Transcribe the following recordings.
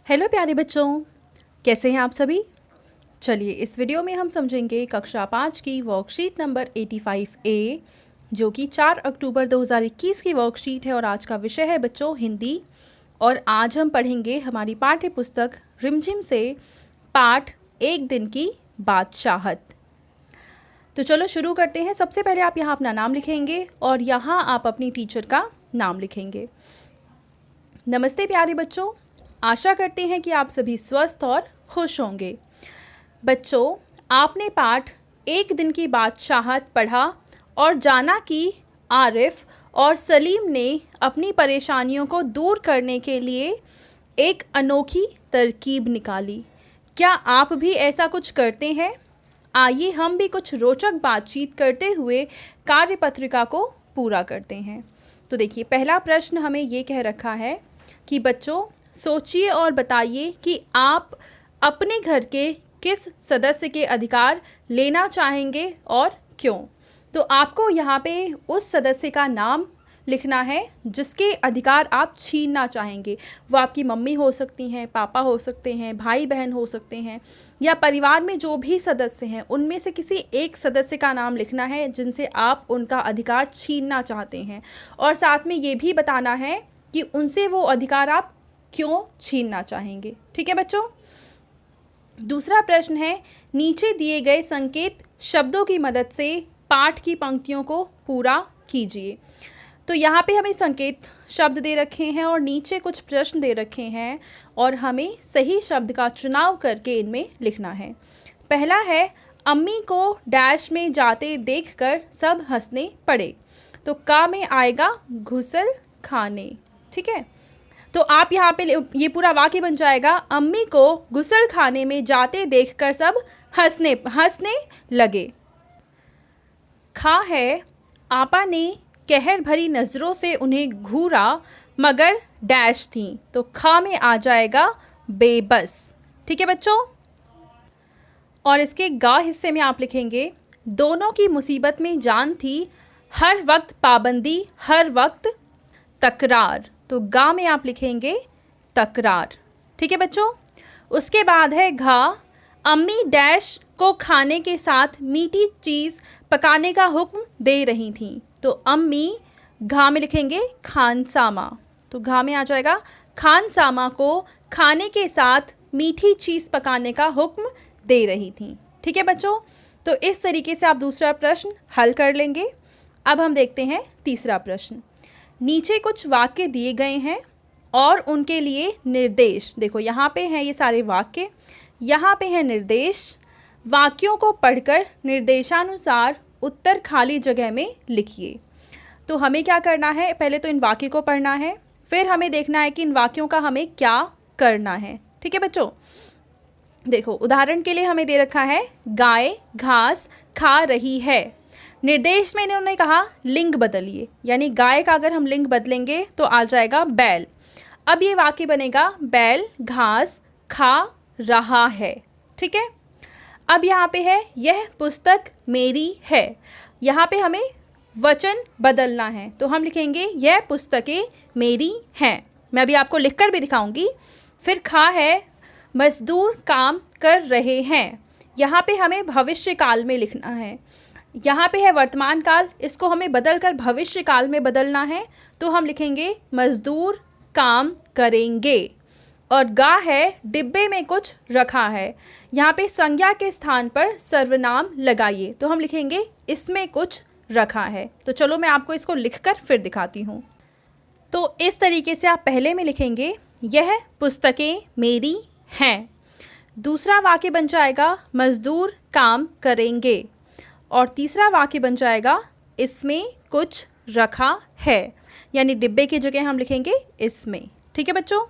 Hello प्यारे बच्चों, कैसे हैं आप सभी। चलिए इस वीडियो में हम समझेंगे कक्षा 5 की वर्कशीट नंबर 85A, जो कि 4 अक्टूबर 2021 की वर्कशीट है और आज का विषय है बच्चों हिंदी। और आज हम पढ़ेंगे हमारी पाठ्य पुस्तक रिमझिम से पाठ एक दिन की बादशाहत। तो चलो शुरू करते हैं। सबसे पहले आप यहाँ अपना नाम लिखेंगे और यहाँ आप अपनी टीचर का नाम लिखेंगे। नमस्ते प्यारे बच्चों, आशा करते हैं कि आप सभी स्वस्थ और खुश होंगे। बच्चों, आपने पाठ एक दिन की बादशाहत पढ़ा और जाना कि आरिफ और सलीम ने अपनी परेशानियों को दूर करने के लिए एक अनोखी तरकीब निकाली। क्या आप भी ऐसा कुछ करते हैं? आइए हम भी कुछ रोचक बातचीत करते हुए कार्यपत्रिका को पूरा करते हैं। तो देखिए, पहला प्रश्न हमें ये कह रखा है कि बच्चों सोचिए और बताइए कि आप अपने घर के किस सदस्य के अधिकार लेना चाहेंगे और क्यों। तो आपको यहाँ पे उस सदस्य का नाम लिखना है जिसके अधिकार आप छीनना चाहेंगे। वो आपकी मम्मी हो सकती हैं, पापा हो सकते हैं, भाई बहन हो सकते हैं, या परिवार में जो भी सदस्य हैं उनमें से किसी एक सदस्य का नाम लिखना है जिनसे आप उनका अधिकार छीनना चाहते हैं। और साथ में ये भी बताना है कि उनसे वो अधिकार आप क्यों छीनना चाहेंगे। ठीक है बच्चों। दूसरा प्रश्न है, नीचे दिए गए संकेत शब्दों की मदद से पाठ की पंक्तियों को पूरा कीजिए। तो यहाँ पे हमें संकेत शब्द दे रखे हैं और नीचे कुछ प्रश्न दे रखे हैं और हमें सही शब्द का चुनाव करके इनमें लिखना है। पहला है, अम्मी को डैश में जाते देखकर सब हंसने पड़े। तो का में आएगा घुसल खाने। ठीक है, तो आप यहाँ पे ये पूरा वाक्य बन जाएगा, अम्मी को गुसल खाने में जाते देखकर सब हंसने लगे। खा है, आपा ने कहर भरी नज़रों से उन्हें घूरा मगर डैश थी। तो खा में आ जाएगा बेबस। ठीक है बच्चों। और इसके गा हिस्से में आप लिखेंगे, दोनों की मुसीबत में जान थी, हर वक्त पाबंदी हर वक्त तकरार। तो गा में आप लिखेंगे तकरार। ठीक है बच्चों। उसके बाद है घा, अम्मी डैश को खाने के साथ मीठी चीज़ पकाने का हुक्म दे रही थी। तो अम्मी घा में लिखेंगे खानसामा। तो घा में आ जाएगा खानसामा को खाने के साथ मीठी चीज़ पकाने का हुक्म दे रही थी। ठीक है बच्चों। तो इस तरीके से आप दूसरा प्रश्न हल कर लेंगे। अब हम देखते हैं तीसरा प्रश्न। नीचे कुछ वाक्य दिए गए हैं और उनके लिए निर्देश। देखो यहाँ पे हैं ये सारे वाक्य, यहाँ पे है निर्देश। वाक्यों को पढ़कर निर्देशानुसार उत्तर खाली जगह में लिखिए। तो हमें क्या करना है, पहले तो इन वाक्य को पढ़ना है, फिर हमें देखना है कि इन वाक्यों का हमें क्या करना है। ठीक है बच्चों। देखो उदाहरण के लिए हमें दे रखा है, गाय घास खा रही है। निर्देश में इन्होंने कहा लिंग बदलिए, यानी गाय का अगर हम लिंग बदलेंगे तो आ जाएगा बैल। अब ये वाक्य बनेगा, बैल घास खा रहा है। ठीक है। अब यहाँ पे है, यह पुस्तक मेरी है। यहाँ पे हमें वचन बदलना है, तो हम लिखेंगे यह पुस्तकें मेरी हैं। मैं अभी आपको लिखकर भी दिखाऊंगी। फिर खा है, मजदूर काम कर रहे हैं। यहाँ पे हमें भविष्य काल में लिखना है। यहाँ पे है वर्तमान काल, इसको हमें बदल कर भविष्य काल में बदलना है, तो हम लिखेंगे मजदूर काम करेंगे। और गा है, डिब्बे में कुछ रखा है। यहाँ पे संज्ञा के स्थान पर सर्वनाम लगाइए, तो हम लिखेंगे इसमें कुछ रखा है। तो चलो मैं आपको इसको लिखकर फिर दिखाती हूँ। तो इस तरीके से आप पहले में लिखेंगे, यह पुस्तकें मेरी हैं। दूसरा वाक्य बन जाएगा, मजदूर काम करेंगे। और तीसरा वाक्य बन जाएगा, इसमें कुछ रखा है, यानी डिब्बे की जगह हम लिखेंगे इसमें। ठीक है बच्चों।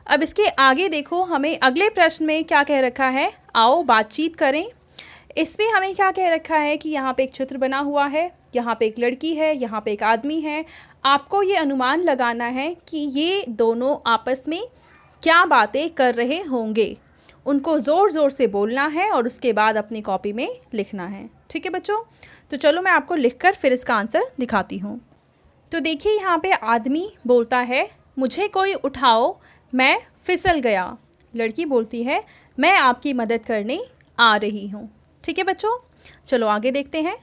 अब इसके आगे देखो, हमें अगले प्रश्न में क्या कह रखा है, आओ बातचीत करें। इसमें हमें क्या कह रखा है कि यहाँ पे एक चित्र बना हुआ है, यहाँ पे एक लड़की है, यहाँ पे एक आदमी है। आपको ये अनुमान लगाना है कि ये दोनों आपस में क्या बातें कर रहे होंगे। उनको ज़ोर ज़ोर से बोलना है और उसके बाद अपनी कॉपी में लिखना है। ठीक है बच्चों। तो चलो मैं आपको लिखकर फिर इसका आंसर दिखाती हूँ। तो देखिए यहाँ पे आदमी बोलता है, मुझे कोई उठाओ, मैं फिसल गया। लड़की बोलती है मैं आपकी मदद करने आ रही हूँ। ठीक है बच्चों, चलो आगे देखते हैं।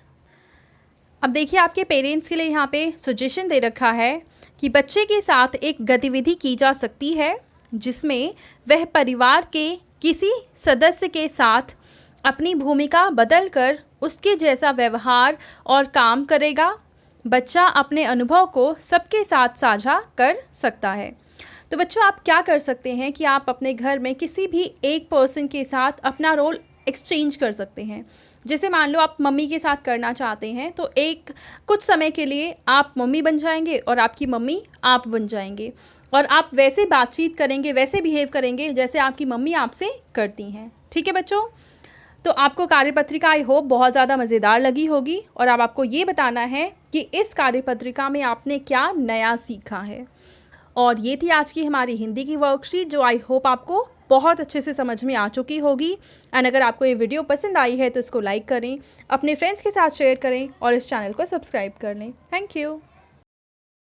अब देखिए आपके पेरेंट्स के लिए यहाँ पे सजेशन दे रखा है कि बच्चे के साथ एक गतिविधि की जा सकती है जिसमें वह परिवार के किसी सदस्य के साथ अपनी भूमिका बदलकर उसके जैसा व्यवहार और काम करेगा। बच्चा अपने अनुभव को सबके साथ साझा कर सकता है। तो बच्चों आप क्या कर सकते हैं कि आप अपने घर में किसी भी एक पर्सन के साथ अपना रोल एक्सचेंज कर सकते हैं। जैसे मान लो आप मम्मी के साथ करना चाहते हैं तो एक कुछ समय के लिए आप मम्मी बन जाएंगे और आपकी मम्मी आप बन जाएंगे, और आप वैसे बातचीत करेंगे, वैसे बिहेव करेंगे जैसे आपकी मम्मी आपसे करती हैं। ठीक है बच्चों, तो आपको कार्यपत्रिका आई होप बहुत ज़्यादा मज़ेदार लगी होगी, और अब आपको ये बताना है कि इस कार्यपत्रिका में आपने क्या नया सीखा है। और ये थी आज की हमारी हिंदी की वर्कशीट जो आई होप आपको बहुत अच्छे से समझ में आ चुकी होगी। एंड अगर आपको ये वीडियो पसंद आई है तो इसको लाइक करें, अपने फ्रेंड्स के साथ शेयर करें और इस चैनल को सब्सक्राइब कर लें। Thank you.